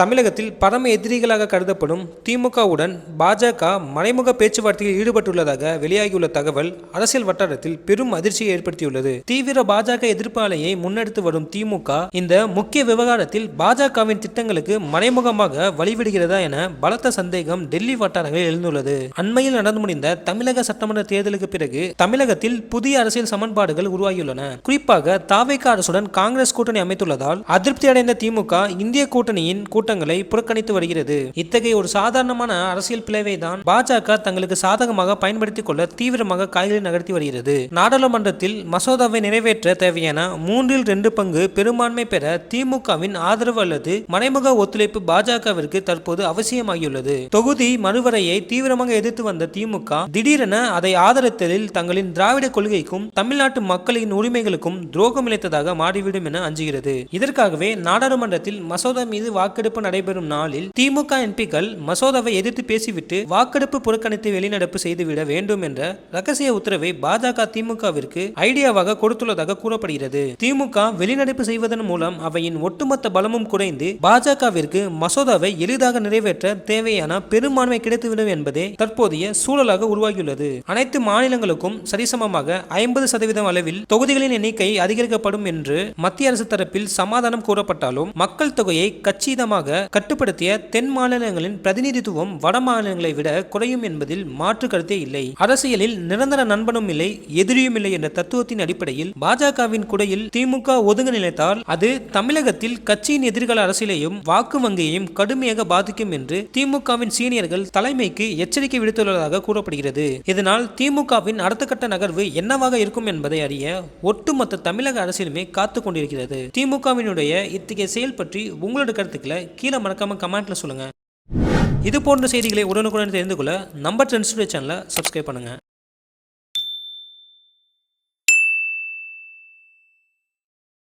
தமிழகத்தில் பரம எதிரிகளாக கருதப்படும் திமுகவுடன் பாஜக மறைமுக பேச்சுவார்த்தையில் ஈடுபட்டுள்ளதாக வெளியாகியுள்ள தகவல் அரசியல் வட்டாரத்தில் பெரும் அதிர்ச்சியை ஏற்படுத்தியுள்ளது. தீவிர பாஜக எதிர்ப்பு அலையை முன்னெடுத்து வரும் திமுக இந்த முக்கிய விவகாரத்தில் பாஜகவின் திட்டங்களுக்கு மறைமுகமாக வழிவிடுகிறதா என பலத்த சந்தேகம் டெல்லி வட்டாரங்களில் எழுந்துள்ளது. அண்மையில் நடந்து முடிந்த தமிழக சட்டமன்ற தேர்தலுக்கு பிறகு தமிழகத்தில் புதிய அரசியல் சமன்பாடுகள் உருவாகியுள்ளன. குறிப்பாக தாவேகா அரசுடன் காங்கிரஸ் கூட்டணி அமைத்துள்ளதால் அதிருப்தி அடைந்த திமுக இந்திய கூட்டணியின் கூட்டங்களை புறக்கணித்து வருகிறது. இத்தகைய ஒரு சாதாரணமான அரசியல் பிளவை தான் பாஜக தங்களுக்கு சாதகமாக பயன்படுத்திக் கொள்ள தீவிரமாக காய்களை நகர்த்தி வருகிறது. நாடாளுமன்றத்தில் மசோதாவை நிறைவேற்ற தேவையான 3/2 பங்கு பெரும்பான்மை பெற திமுகவின் ஆதரவு அல்லது மறைமுக ஒத்துழைப்பு பாஜகவிற்கு தற்போது அவசியமாகியுள்ளது. தொகுதி மறுவரையை தீவிரமாக எதிர்த்து வந்த திமுக திடீரென அதை ஆதரித்ததில் தங்களின் திராவிட கொள்கைக்கும் தமிழ்நாட்டு மக்களின் உரிமைகளுக்கும் துரோகம் இழைத்ததாக மாறிவிடும் என அஞ்சுகிறது. இதற்காகவே நாடாளுமன்றத்தில் மசோதா மீது வாக்கெடுப்பு நடைபெறும் நாளில் திமுக எம்பிக்கள் மசோதாவை எதிர்த்து பேசிவிட்டு வாக்கெடுப்பு புறக்கணித்து வெளிநடப்பு செய்துவிட வேண்டும் என்ற ரகசிய உத்தரவை பாஜக திமுகவிற்கு ஐடியாவாக கொடுத்துள்ளதாக கூறப்படுகிறது. திமுக வெளிநடப்பு செய்வதன் மூலம் அவையின் ஒட்டுமொத்த பலமும் குறைந்து பாஜகவிற்கு மசோதாவை எளிதாக நிறைவேற்ற தேவையான பெரும்பான்மை கிடைத்துவிடும் என்பதே தற்போதைய சூழலாக உருவாகியுள்ளது. அனைத்து மாநிலங்களுக்கும் சரிசமமாக 50% அளவில் தொகுதிகளின் எண்ணிக்கை அதிகரிக்கப்படும் என்று மத்திய அரசு தரப்பில் சமாதானம் கூறப்பட்டாலும் மக்கள் தொகையை கச்சிதமாக கட்டுப்படுத்திய தென் மாநிலங்களின் பிரதிநிதித்துவம் வட மாநிலங்களை விட குறையும் என்பதில் மாற்று கருத்தே இல்லை. அரசியலில் நிரந்தர நண்பனும் இல்லை எதிரியும் இல்லை என்ற தத்துவத்தின் அடிப்படையில் பாஜகவின் குடையில் திமுக ஒதுங்க நினைத்தால் அது தமிழகத்தில் கட்சியின் எதிர்கால அரசியலையும் வாக்கு வங்கியையும் கடுமையாக பாதிக்கும் என்று திமுகவின் சீனியர்கள் தலைமைக்கு எச்சரிக்கை விடுத்துள்ளதாக கூறப்படுகிறது. இதனால் திமுகவின் அடுத்த கட்ட நகர்வு என்னவாக இருக்கும் என்பதை அறிய ஒட்டுமொத்த தமிழக அரசியலுமே காத்துக் கொண்டிருக்கிறது. திமுகவினுடைய இத்தகைய செயல் பற்றி உங்களோட கருத்துக்களை கீழே மறக்காம கமெண்ட்ல சொல்லுங்க. இது போன்ற செய்திகளை உடனுக்குடன் தெரிந்து கொள்ள நம்ம ட்ரெண்ட்ஸ் டுடே சேனலை சப்ஸ்கிரைப் பண்ணுங்க.